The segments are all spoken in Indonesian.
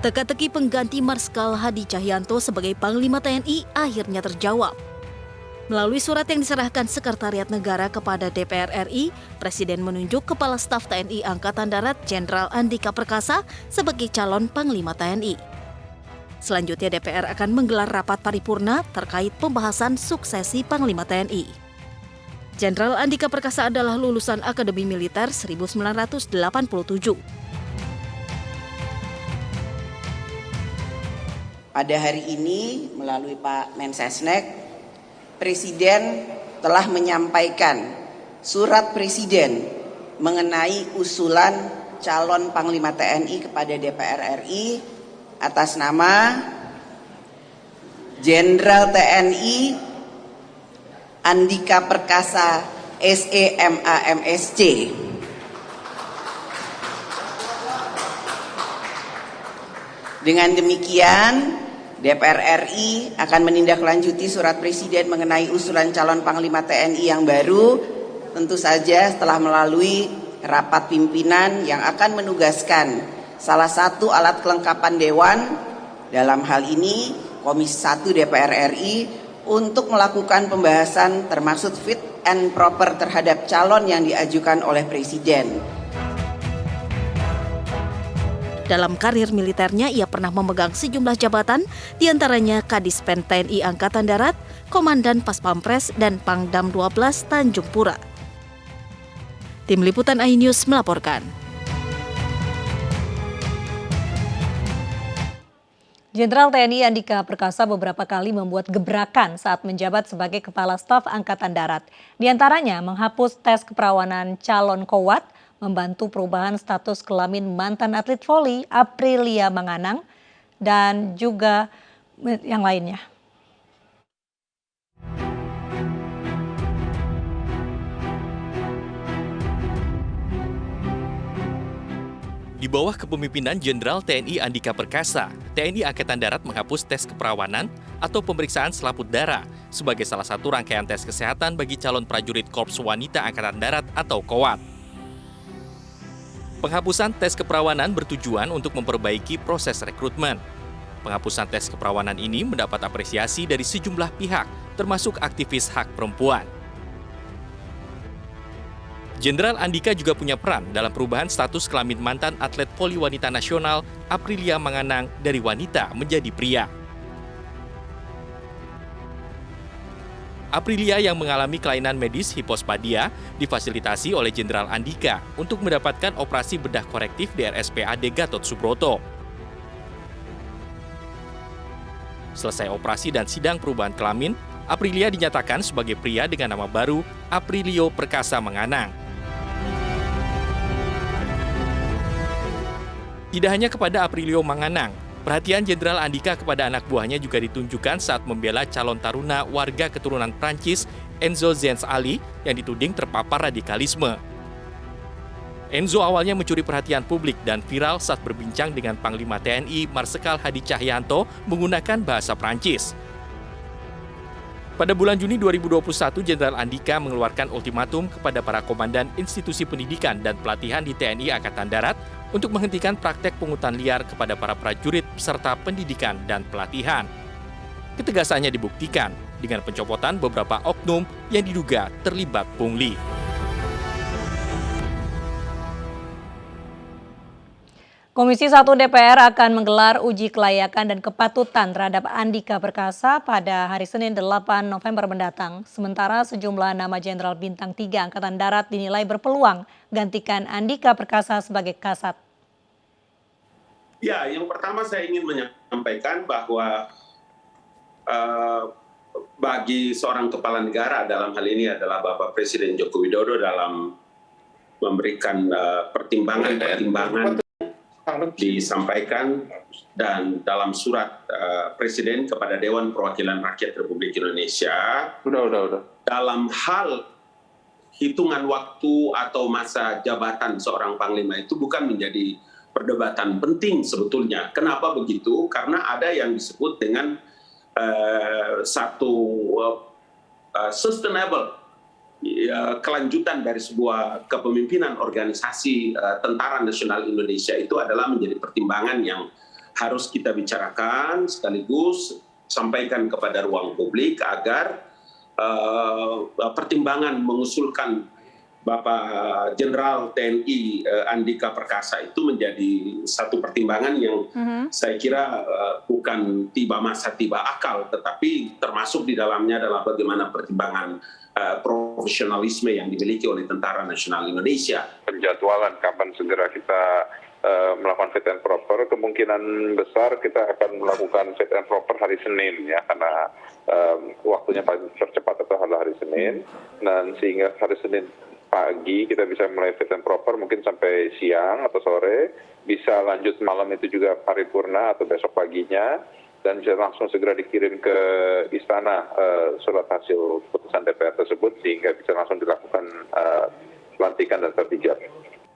Teka-teki pengganti Marskal Hadi Cahyanto sebagai Panglima TNI akhirnya terjawab. Melalui surat yang diserahkan Sekretariat Negara kepada DPR RI, Presiden menunjuk Kepala Staf TNI Angkatan Darat Jenderal Andika Perkasa sebagai calon Panglima TNI. Selanjutnya DPR akan menggelar rapat paripurna terkait pembahasan suksesi Panglima TNI. Jenderal Andika Perkasa adalah lulusan Akademi Militer 1987. Pada hari ini, melalui Pak Mensesnek, Presiden telah menyampaikan surat Presiden mengenai usulan calon Panglima TNI kepada DPR RI atas nama Jenderal TNI Andika Perkasa SEMAMSC. Dengan demikian, DPR RI akan menindaklanjuti surat Presiden mengenai usulan calon Panglima TNI yang baru, tentu saja setelah melalui rapat pimpinan yang akan menugaskan salah satu alat kelengkapan Dewan, dalam hal ini Komisi 1 DPR RI, untuk melakukan pembahasan termasuk fit and proper terhadap calon yang diajukan oleh Presiden. Dalam karir militernya, ia pernah memegang sejumlah jabatan, diantaranya Kadispen TNI Angkatan Darat, Komandan Paspampres, dan Pangdam 12 Tanjung Pura. Tim Liputan iNews melaporkan. Jenderal TNI Andika Perkasa beberapa kali membuat gebrakan saat menjabat sebagai Kepala Staf Angkatan Darat. Di antaranya menghapus tes keperawanan calon Kowat, membantu perubahan status kelamin mantan atlet voli Aprilia Manganang, dan juga yang lainnya. Di bawah kepemimpinan Jenderal TNI Andika Perkasa, TNI Angkatan Darat menghapus tes keperawanan atau pemeriksaan selaput darah sebagai salah satu rangkaian tes kesehatan bagi calon prajurit Korps Wanita Angkatan Darat atau Kowat. Penghapusan tes keperawanan bertujuan untuk memperbaiki proses rekrutmen. Penghapusan tes keperawanan ini mendapat apresiasi dari sejumlah pihak, termasuk aktivis hak perempuan. Jenderal Andika juga punya peran dalam perubahan status kelamin mantan atlet voli wanita nasional Aprilia Manganang dari wanita menjadi pria. Aprilia yang mengalami kelainan medis hipospadia difasilitasi oleh Jenderal Andika untuk mendapatkan operasi bedah korektif di RSPAD Gatot Subroto. Selesai operasi dan sidang perubahan kelamin, Aprilia dinyatakan sebagai pria dengan nama baru Aprilio Perkasa Manganang. Tidak hanya kepada Aprilio Manganang, perhatian Jenderal Andika kepada anak buahnya juga ditunjukkan saat membela calon taruna warga keturunan Prancis Enzo Zenz Ali yang dituding terpapar radikalisme. Enzo awalnya mencuri perhatian publik dan viral saat berbincang dengan Panglima TNI Marskal Hadi Cahyanto menggunakan bahasa Prancis. Pada bulan Juni 2021, Jenderal Andika mengeluarkan ultimatum kepada para komandan institusi pendidikan dan pelatihan di TNI Angkatan Darat untuk menghentikan praktek pungutan liar kepada para prajurit peserta pendidikan dan pelatihan. Ketegasannya dibuktikan dengan pencopotan beberapa oknum yang diduga terlibat pungli. Komisi 1 DPR akan menggelar uji kelayakan dan kepatutan terhadap Andika Perkasa pada hari Senin 8 November mendatang. Sementara sejumlah nama Jenderal Bintang 3 Angkatan Darat dinilai berpeluang gantikan Andika Perkasa sebagai Kasat. Ya, yang pertama saya ingin menyampaikan bahwa bagi seorang kepala negara dalam hal ini adalah Bapak Presiden Joko Widodo dalam memberikan pertimbangan disampaikan dan dalam surat Presiden kepada Dewan Perwakilan Rakyat Republik Indonesia. Dalam hal hitungan waktu atau masa jabatan seorang panglima itu bukan menjadi perdebatan penting sebetulnya. Kenapa begitu? Karena ada yang disebut dengan satu sustainable kelanjutan dari sebuah kepemimpinan organisasi Tentara Nasional Indonesia itu adalah menjadi pertimbangan yang harus kita bicarakan sekaligus sampaikan kepada ruang publik agar pertimbangan mengusulkan Bapak Jenderal TNI Andika Perkasa itu menjadi satu pertimbangan yang saya kira bukan tiba masa tiba akal, tetapi termasuk di dalamnya adalah bagaimana pertimbangan profesionalisme yang dimiliki oleh Tentara Nasional Indonesia. Penjadwalan kapan segera kita melakukan fit and proper, kemungkinan besar kita akan melakukan fit and proper hari Senin ya, karena waktunya paling tercepat atau adalah hari Senin, dan sehingga hari Senin pagi kita bisa mulai fit and proper, mungkin sampai siang atau sore, bisa lanjut malam itu juga paripurna atau besok paginya, dan bisa langsung segera dikirim ke istana surat hasil putusan DPR tersebut, sehingga bisa langsung dilakukan pelantikan dan terpijat.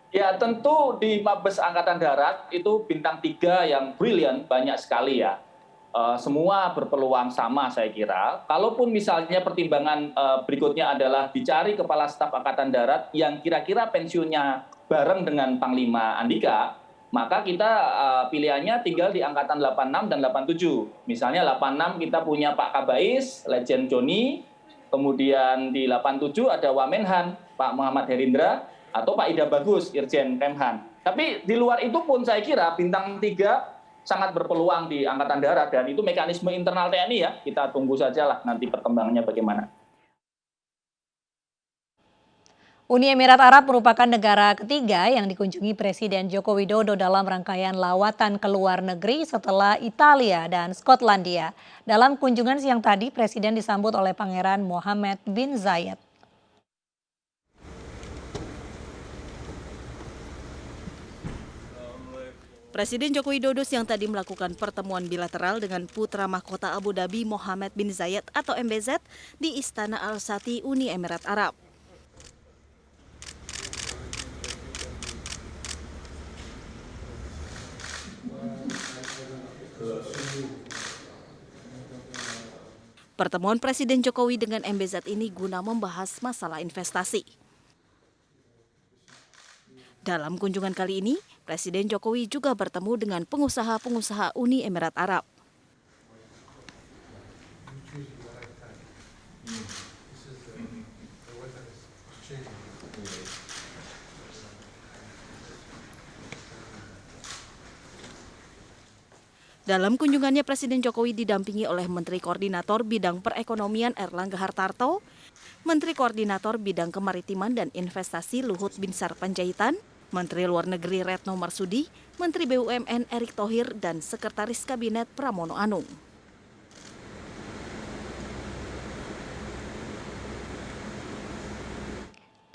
Ya, tentu di Mabes Angkatan Darat itu bintang 3 yang brilian banyak sekali ya. Semua berpeluang sama saya kira. Kalaupun misalnya pertimbangan berikutnya adalah dicari Kepala Staf Angkatan Darat yang kira-kira pensiunnya bareng dengan Panglima Andika, maka kita pilihannya tinggal di Angkatan 86 dan 87. Misalnya 86 kita punya Pak Kabais, Legend Joni, kemudian di 87 ada Wamenhan, Pak Muhammad Herindra, atau Pak Ida Bagus, Irjen Kemhan. Tapi di luar itu pun saya kira bintang 3 sangat berpeluang di Angkatan Darat, dan itu mekanisme internal TNI ya. Kita tunggu sajalah nanti perkembangannya bagaimana. Uni Emirat Arab merupakan negara ketiga yang dikunjungi Presiden Joko Widodo dalam rangkaian lawatan ke luar negeri setelah Italia dan Skotlandia. Dalam kunjungan siang tadi, Presiden disambut oleh Pangeran Mohammed bin Zayed. Presiden Joko Widodo siang tadi melakukan pertemuan bilateral dengan putra mahkota Abu Dhabi Mohammed bin Zayed atau MBZ di Istana Al Sati, Uni Emirat Arab. Pertemuan Presiden Jokowi dengan MBZ ini guna membahas masalah investasi. Dalam kunjungan kali ini, Presiden Jokowi juga bertemu dengan pengusaha-pengusaha Uni Emirat Arab. Dalam kunjungannya, Presiden Jokowi didampingi oleh Menteri Koordinator Bidang Perekonomian Erlangga Hartarto, Menteri Koordinator Bidang Kemaritiman dan Investasi Luhut Binsar Panjaitan, Menteri Luar Negeri Retno Marsudi, Menteri BUMN Erick Thohir, dan Sekretaris Kabinet Pramono Anung.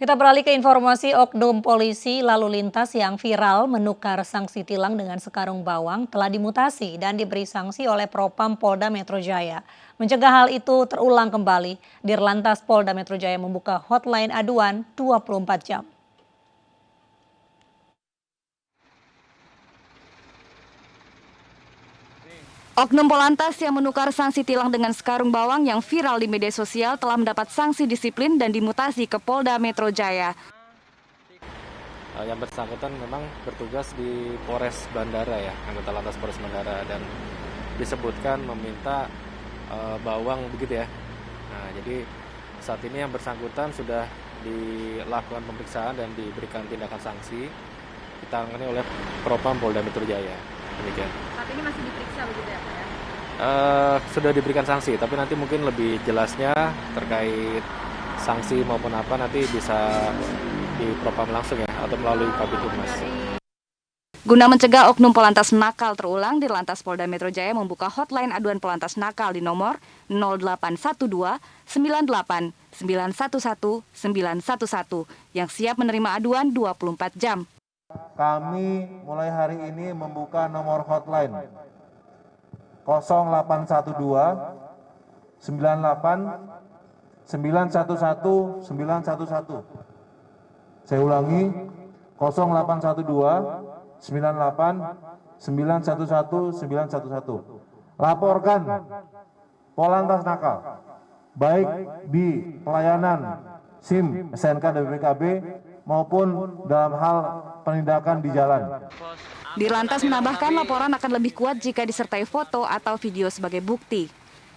Kita beralih ke informasi oknum polisi lalu lintas yang viral menukar sanksi tilang dengan sekarung bawang telah dimutasi dan diberi sanksi oleh Propam Polda Metro Jaya. Mencegah hal itu terulang kembali, Dirlantas Polda Metro Jaya membuka hotline aduan 24 jam. Oknum Polantas yang menukar sanksi tilang dengan sekarung bawang yang viral di media sosial telah mendapat sanksi disiplin dan dimutasi ke Polda Metro Jaya. Yang bersangkutan memang bertugas di Polres Bandara ya, anggota Lantas Polres Bandara, dan disebutkan meminta bawang begitu ya. Nah, jadi saat ini yang bersangkutan sudah dilakukan pemeriksaan dan diberikan tindakan sanksi ditangani oleh Propam Polda Metro Jaya. Demikian. Saat ini masih diperiksa begitu ya Pak ya? Sudah diberikan sanksi, tapi nanti mungkin lebih jelasnya terkait sanksi maupun apa nanti bisa di Propam langsung ya, atau melalui Kabid Humas. Guna mencegah oknum Polantas nakal terulang, Dirlantas Polda Metro Jaya membuka hotline aduan Polantas nakal di nomor 0812 98 911 911 yang siap menerima aduan 24 jam. Kami mulai hari ini membuka nomor hotline 0812 98 911 911. Saya ulangi 0812 98 911 911. Laporkan Polantas nakal baik di pelayanan SIM, SNK dan BPKB maupun dalam hal penindakan di jalan. Dirlantas menambahkan laporan akan lebih kuat jika disertai foto atau video sebagai bukti.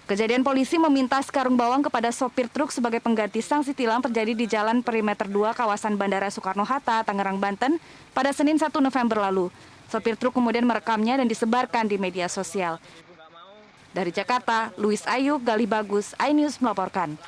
Kejadian polisi meminta sekarung bawang kepada sopir truk sebagai pengganti sanksi tilang terjadi di Jalan Perimeter 2 kawasan Bandara Soekarno-Hatta, Tangerang, Banten pada Senin 1 November lalu. Sopir truk kemudian merekamnya dan disebarkan di media sosial. Dari Jakarta, Luis Ayu, Galih Bagus, iNews melaporkan.